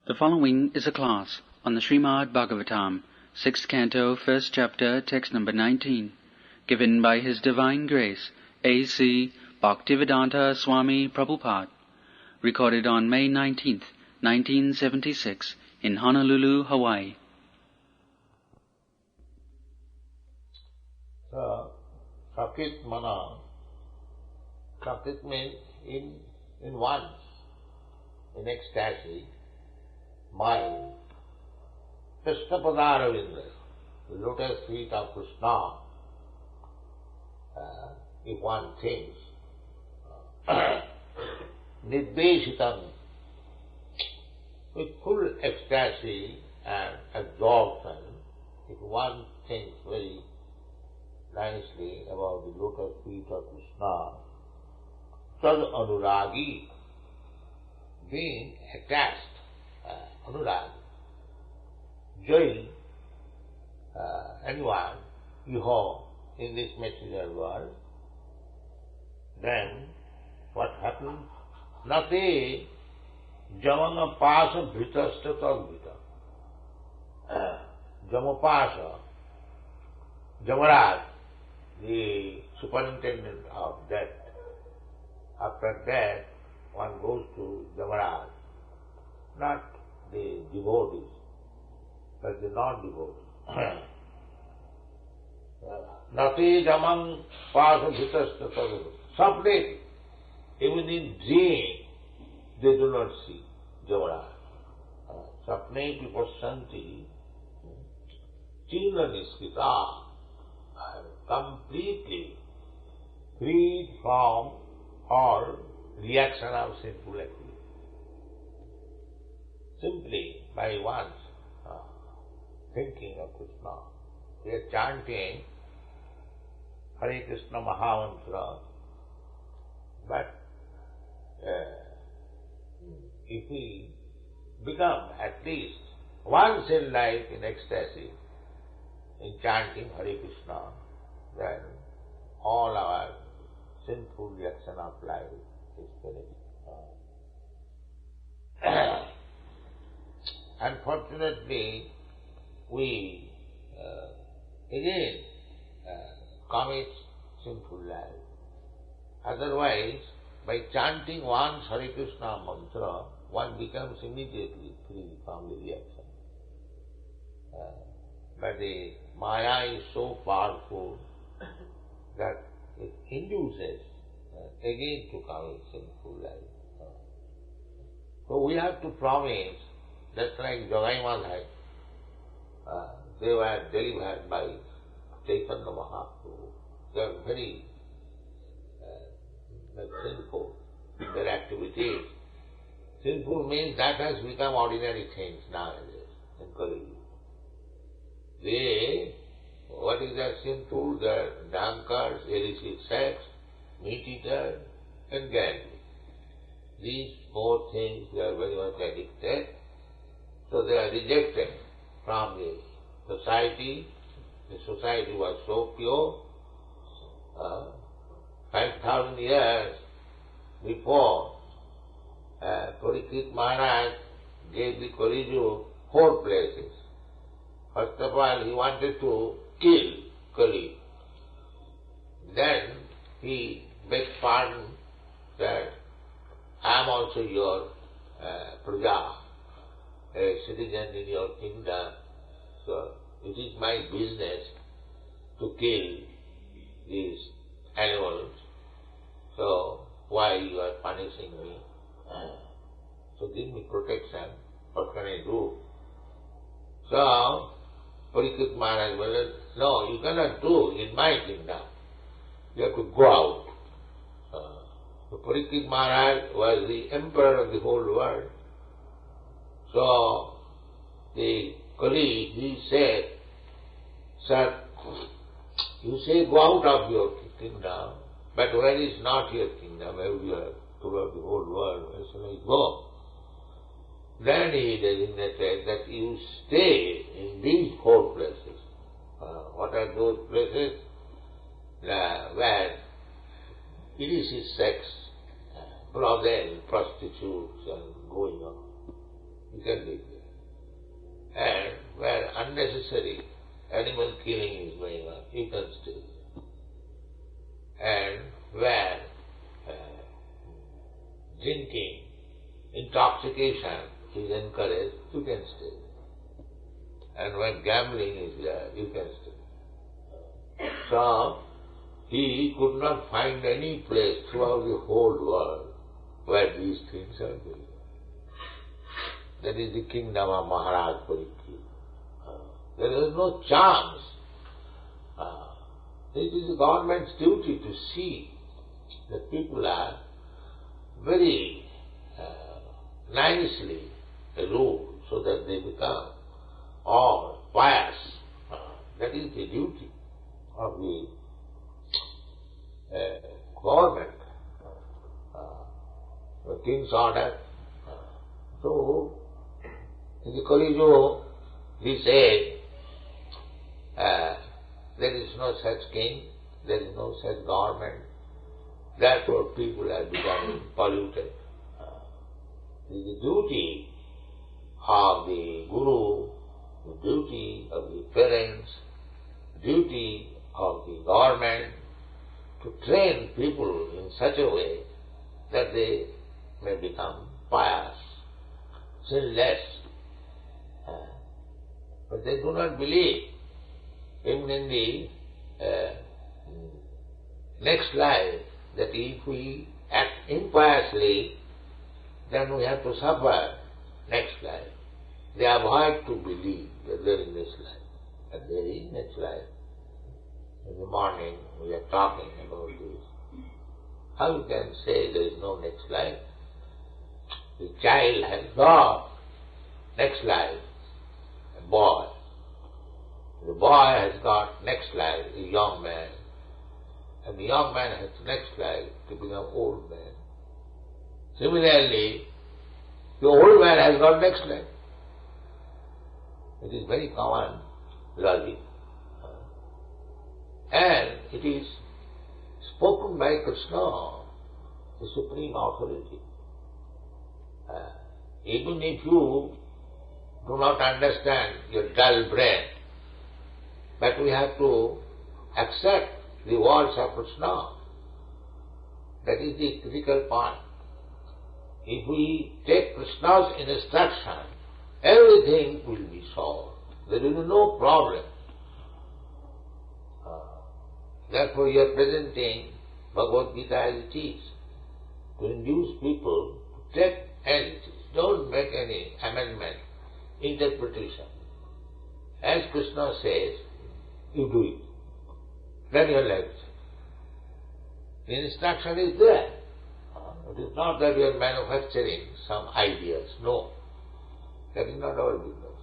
The following is a class on the Srimad Bhagavatam, 6th Canto, 1st Chapter, text number 19, given by His Divine Grace, A.C. Bhaktivedanta Swami Prabhupada, recorded on May 19th, 1976, in Honolulu, Hawaii. So, Sakit Mana, Sakit means in once, in ecstasy, mind, Krishna Padaravinda, the lotus feet of Krishna, if one thinks, Nidveshitam, with full ecstasy and absorption, if one thinks very nicely about the lotus feet of Krishna, Tad Anuragi, being attached, Anuragi, join anyone you have in this material world, then what happens? Nati Jamangapasa Bhritasta Tadbhita. Jamapasa, Jamaraj, the superintendent of death. After death, one goes to Jamaraj, not the devotees, but the non-devotees. Nati jamang pasa bhitasta tadbhita. Sapne, even in dream, they do not see Jamaraj. Sapne vipassanti chila niskita, completely freed from all reaction of sinful activity. Simply by once thinking of Krishna, we are chanting Hare Krishna Mahamantra, but if we become at least once in life in ecstasy, in chanting Hare Krishna, then all our sinful reaction of life is finished. Unfortunately, we again commit sinful life. Otherwise, by chanting once Hare Krishna mantra, one becomes immediately free from the reaction. But the Maya is so powerful that it induces again to commit sinful life. So we have to promise, just like Jogai Madhai, they were delivered by Chaitanya Mahaprabhu. They are very sinful in their activities. Sinful means that has become ordinary things nowadays in Kali Yuga. What is that sinful? They are drunkards, illicit sex, meat eaters, and gambling. These four things they are very much addicted. So they are rejected from the society. The society was so pure. 5,000 years before, Parikshit Maharaj gave the Kali Yuga 4 places. First of all, he wanted to kill Kali. Then he begged pardon that I am also your praja, a citizen in your kingdom, so it is my business to kill these animals, so why you are punishing me? So give me protection, what can I do? So, Parikshit Maharaj said, no, you cannot do in my kingdom. You have to go out. So Parikshit Maharaj was the emperor of the whole world. So, the colleague, he said, sir, you say go out of your kingdom, but where is not your kingdom, everywhere, throughout the whole world, where shall I go? Then he designated that you stay in these 4 places. What are those places? Where illicit sex, brothel, prostitutes, and going on. you can live there. And where unnecessary animal killing is going on, you can stay there. And where drinking, intoxication is encouraged, you can stay there. And when gambling is there, you can stay there. So, he could not find any place throughout the whole world where these things are going on. That is the kingdom of Maharaj Parikshit. There is no chance. It is the government's duty to see that people are very nicely ruled so that they become all pious. That is the duty of the government, the king's order. So, in the Kali Yuga, he said, there is no such king, there is no such government, therefore people are becoming polluted. It is the duty of the Guru, the duty of the parents, duty of the government to train people in such a way that they may become pious, sinless. But they do not believe even in the next life that if we act impiously, then we have to suffer next life. They avoid to believe that there is next life. But there is next life. In the morning we are talking about this. How you can say there is no next life? The child has got next life, a boy. The boy has got next life, a young man. And the young man has next life to become old man. Similarly, the old man has got next life. It is very common logic. And it is spoken by Krishna, the supreme authority. Even if you do not understand your dull brain, but we have to accept the words of Krishna. That is the critical point. If we take Krishna's instruction, everything will be solved. There will be no problem. Therefore you are presenting Bhagavad Gita as it is, to induce people to take as it is. Don't make any amendment, interpretation. As Krishna says, you do it. Then your life. The instruction is there. It is not that we are manufacturing some ideas. No. That is not our business.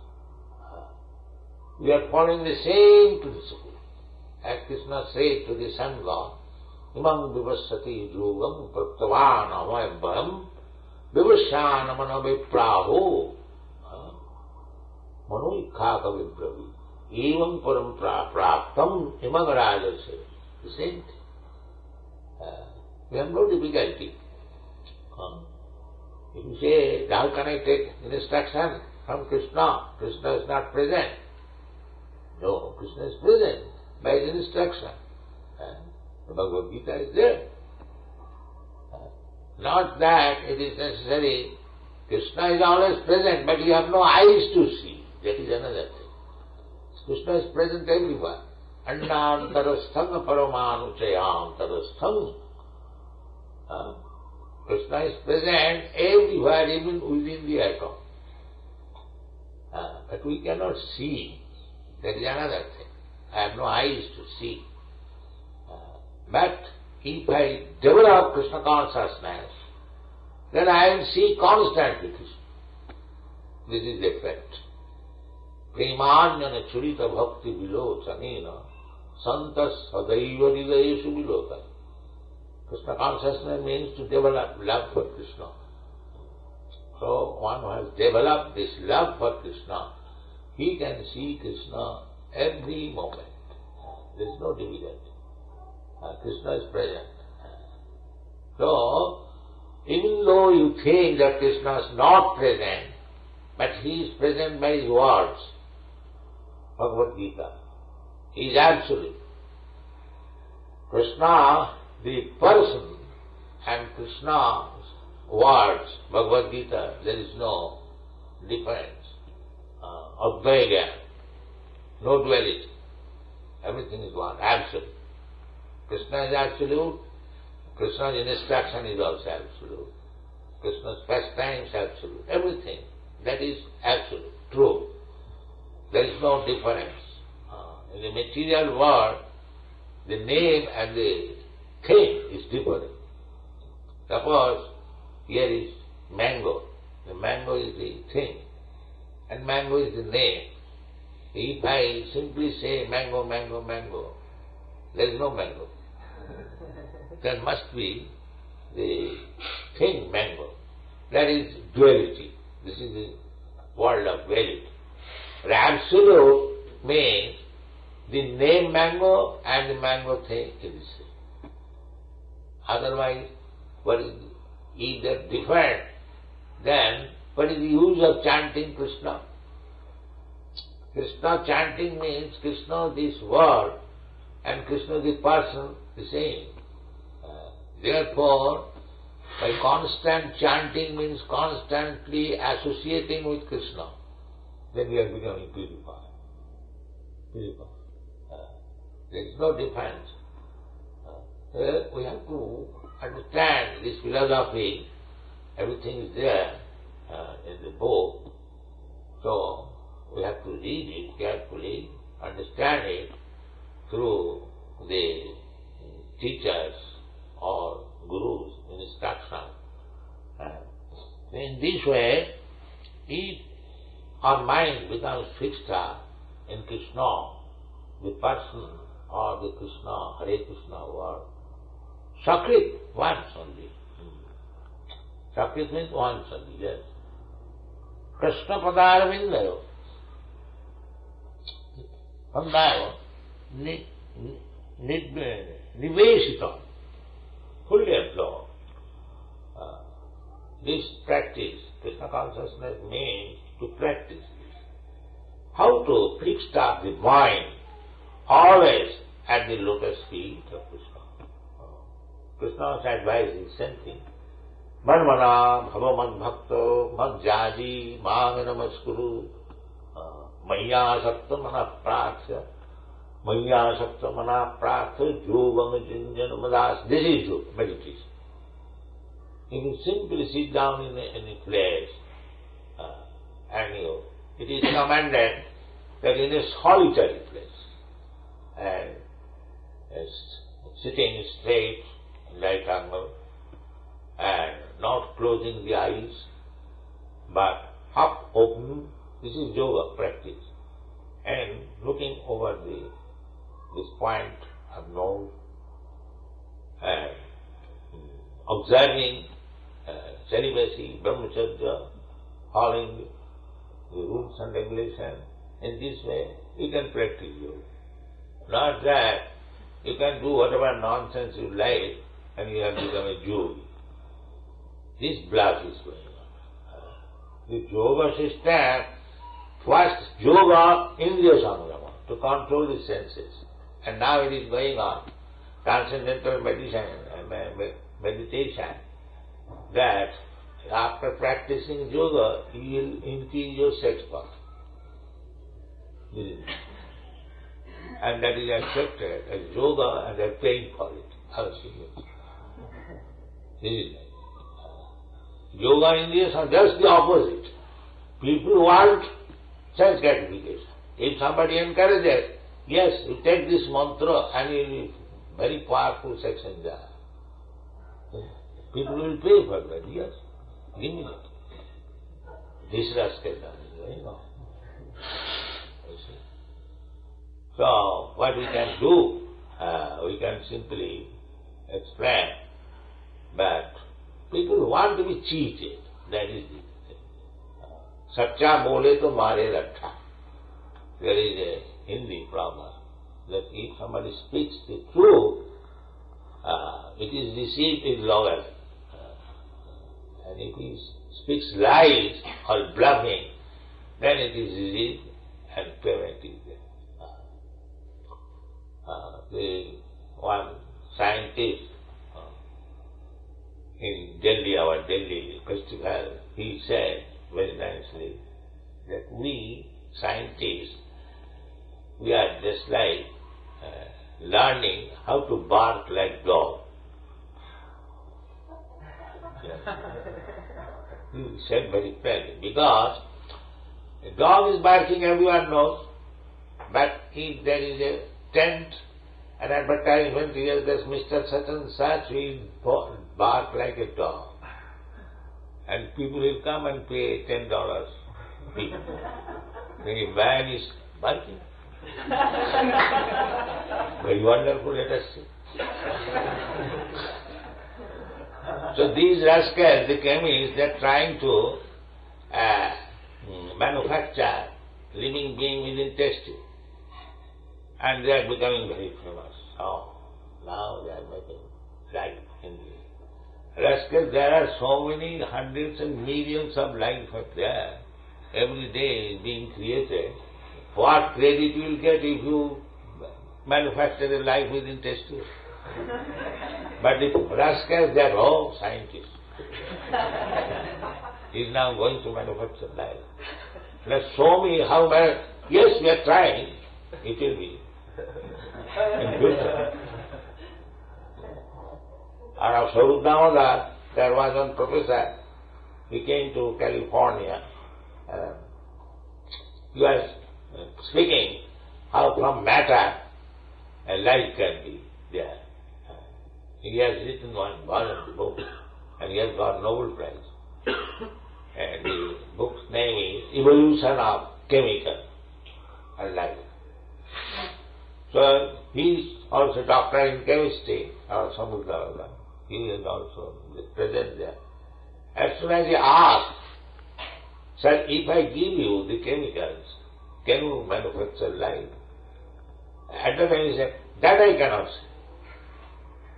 We are following the same principle. As Krishna said to the sun god, Imam vivassati yogam prattavan amayam vivasyan manavipraho manoikhaka vibravi evam param praptam imagaraja. The same thing. We have no difficulty. If you say, how can I take instruction from Krishna? Krishna is not present. No, Krishna is present by his instruction. The Bhagavad Gita is there. Not that it is necessary. Krishna is always present, but you have no eyes to see. That is another thing. Krishna is present everywhere. Annantarasthang paramanuchayantarasthang. Krishna is present everywhere, even within the atom. But we cannot see. That is another thing. I have no eyes to see. But if I develop Krishna consciousness, then I will see constantly Krishna. This is the fact. Premanyana churita bhakti vilochanena santas sadaiva hridayeshu vilota. Krishna consciousness means to develop love for Krishna. So one who has developed this love for Krishna, he can see Krishna every moment. There is no difficulty. Krishna is present. So, even though you think that Krishna is not present, but he is present by his words. Bhagavad Gita. He is absolute. Krishna, the person, and Krishna's words, Bhagavad Gita, there is no difference. Advaita, no duality. Everything is one, absolute. Krishna is absolute. Krishna's instruction is also absolute. Krishna's pastime is absolute. Everything, that is absolute, true. There is no difference. In the material world, the name and the thing is different. Suppose here is mango. The mango is the thing, and mango is the name. If I simply say mango, mango, mango, there is no mango. There must be the thing mango. That is duality. This is the world of duality. But absolute means the name mango and the mango thing is the same. Otherwise, what is if they are different, then what is the use of chanting Krishna? Krishna chanting means Krishna this word and Krishna the person the same. Therefore, by constant chanting means constantly associating with Krishna, then we are becoming purified. Purified. There is no difference. We have to understand this philosophy. Everything is there in the book. So we have to read it carefully, understand it through the teachers or gurus' instruction. In this way, if our mind becomes fixed up in Krishna, the person or the Krishna, Hare Krishna word, Sakrit, once only. Sakrit means once only, yes. Krishna Padaravindayo. Pandayo, Niveshita, fully absorbed. This practice, Krishna consciousness means to practice this. How to fix up the mind always at the lotus feet of Krishna. Krishna's advice is same thing. Manmana bhava bhakto madhyaji manga namaskuru maya sakta mana praksya maya sakta mana praksya yogam jinjana madas. This is meditation. You can simply sit down in a place and it is commanded that in a solitary place and sitting straight, right angle, and not closing the eyes, but half open. This is yoga practice. And looking over this point of nose and observing celibacy, brahmacharya, following the rules and regulations. In this way, you can practice yoga. Not that you can do whatever nonsense you like and you have become a yogi. This bluff is going on. The yoga system, first yoga, indriya samyama, to control the senses. And now it is going on, transcendental meditation, that after practicing yoga, you will increase your sex power. And that is accepted as yoga and they are paying for it. How serious. Yoga in India is just the opposite. People want sense gratification. If somebody encourages, yes, you take this mantra and you will be very powerful sex enjoyer. People will pay for that, yes. Give me that. This rascal is going on. So, what we can do, we can simply explain, but people want to be cheated. That is it. Sacha bole to mare rattha. There is a Hindi proverb that if somebody speaks the truth, it is received in loyal. And if he speaks lies or bluffing, then it is easy and payment is there. The one scientist in Delhi, our Delhi festival, he said very nicely that we scientists, we are just like learning how to bark like dog. He said very plainly, because a dog is barking, everyone knows, but if there is a tent, an advertisement here, there's Mr. Such and Such will bark like a dog. And people will come and pay $10 fee. The man is barking. Very wonderful, let us see. So these rascals, the chemists, they are trying to manufacture living being within testing. And they are becoming very famous. Oh, now they are making life in the rascals. There are so many hundreds and millions of life up there. Every day is being created. What credit you will get if you manufacture a life within test tube? But the rascals, they are all scientists. He is now going to manufacture life. Now show me how much. Yes, we are trying. It will be in future. Our Swarup Damodar, there was one professor. He came to California. He was speaking how from matter a life can be there. He has written one volume book and he has got Nobel Prize. And the book's name is Evolution of Chemical and Life. So he is also doctor in chemistry, or Samudra. He is also present there. As soon as he asked, sir, if I give you the chemicals, can you manufacture life? At the time he said, that I cannot say.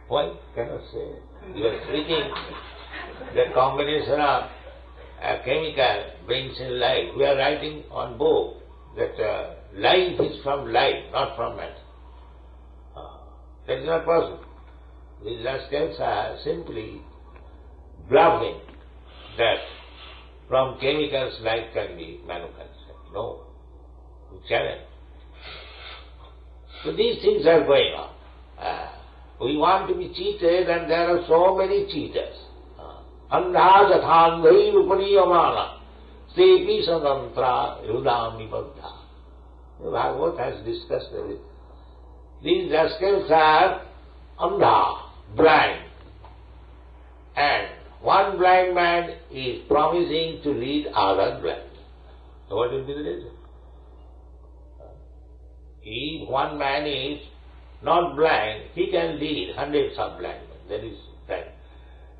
Why cannot say? You are speaking the combination of a chemical brings in life. We are writing on book that life is from life, not from matter. That is not possible. These rascals are simply bluffing that from chemicals life can be manufactured. No. We challenge. So these things are going on. We want to be cheated and there are so many cheaters. Andha jathandhai upaniyamana stepi sadantra yudami baddha. Bhagavad has discussed everything. These rascals are andha, blind. And one blind man is promising to lead other blind. So what will be the result? If one man is not blind, he can lead hundreds of blind men. That is right.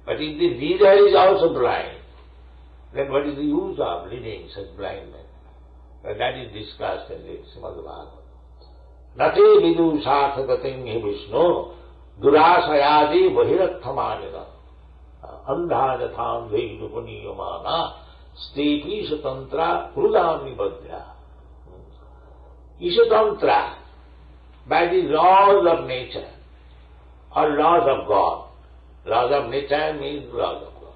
But if the leader is also blind, then what is the use of leading such blind men? But that is discussed in the Srimad Bhagavatam. Nate vidu sarthagatim hi Vishnu durasayadi vahirathamanina andha jatham veidupaniyamana stepi satantra prudami badhya. Isatantra, by the laws of nature or laws of God. Laws of nature means laws of God.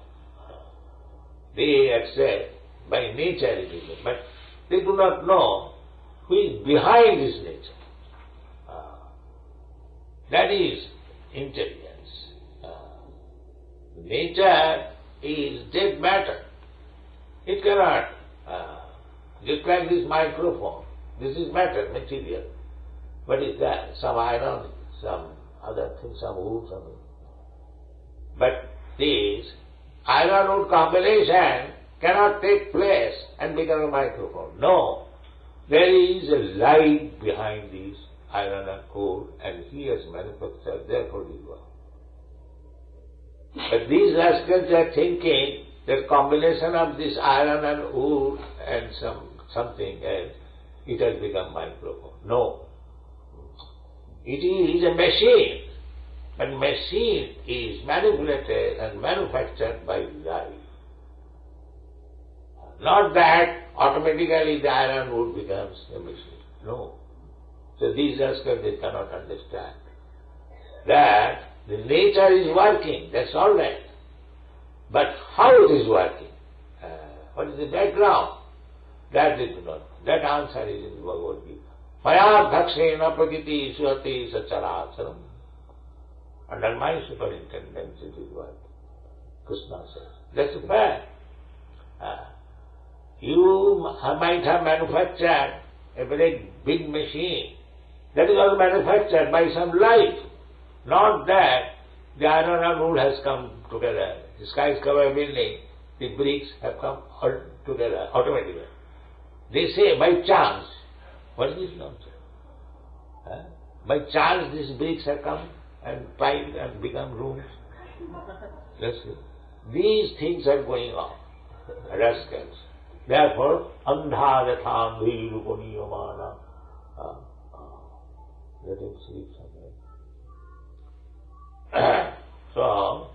They accept by nature it is, but they do not know who is behind this nature. That is intelligence. Nature is dead matter. It cannot, just like this microphone. This is matter, material. What is that? Some iron, some other thing, some wood, something. But this iron wood combination cannot take place and become a microphone. No. There is a light behind this iron and wood, and he has manufactured, therefore he was. But these rascals are thinking that combination of this iron and wood and something else, it has become microphone. No. It is a machine. But machine is manipulated and manufactured by life. Not that automatically the iron wood becomes a machine. No. So these rascals, they cannot understand that the nature is working, that's all right. But how it is working? What is the background? That they do not know. That answer is in Bhagavad Gita. Maya dhakshena prakiti suhati sacharacharam. Under my superintendence it is working. Krishna says. That's a fact. You might have manufactured a very big machine. That is all manufactured by some life. Not that the iron and wood has come together. The skyscraper building, the bricks have come all together automatically. They say by chance. What is this nonsense? By chance these bricks have come and piled and become rooms. Let's see. These things are going on. Rascals. Therefore, andha yathandhi rupaniyamana. Let him sleep somewhere. So,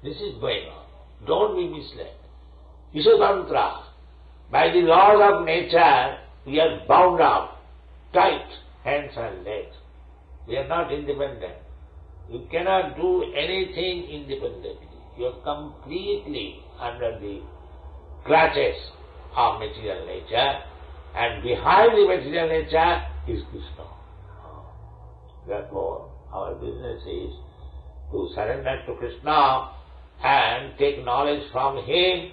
this is going on. Don't be misled. Ishatantra. By the laws of nature, we are bound up, tight, hands and legs. We are not independent. You cannot do anything independently. You are completely under the clutches of material nature, and behind the material nature is Krishna. Therefore, our business is to surrender to Krishna and take knowledge from Him,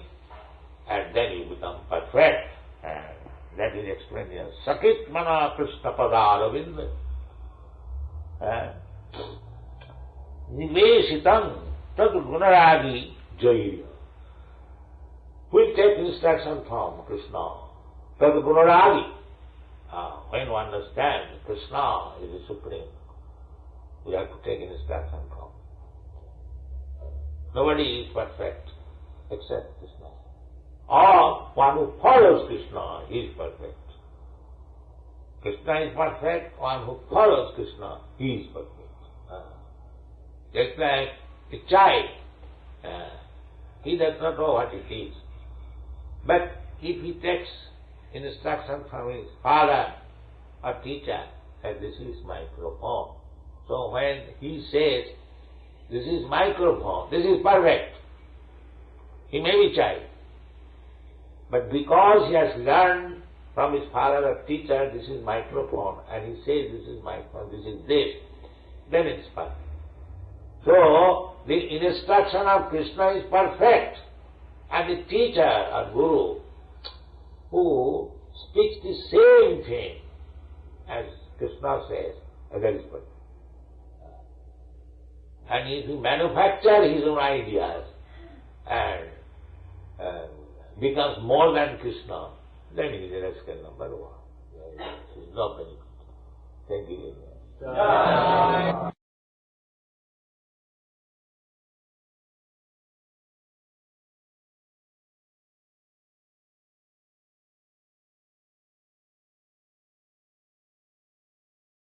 and then you become perfect. And that is explained here. Sakit mana Krishna padaravind. Niveshitam tad gunaragi jaya. We take instruction from Krishna. Tad gunaragi. When you understand Krishna is the Supreme, we have to take instruction from. Nobody is perfect except Krishna. Or one who follows Krishna is perfect. Krishna is perfect, one who follows Krishna is perfect. Just like a child, he does not know what it is. But if he takes instruction from his father or teacher that this is microphone, so when he says, this is microphone, this is perfect, he may be child. But because he has learned from his father or teacher, this is microphone, and he says this is microphone, this is this, then it is perfect. So, the instruction of Krishna is perfect, and the teacher or guru who speaks the same thing as Krishna says, that is perfect. And if he manufactures his own ideas and becomes more than Krishna, then he is a rascal number one. There is no benefit. Thank you very much.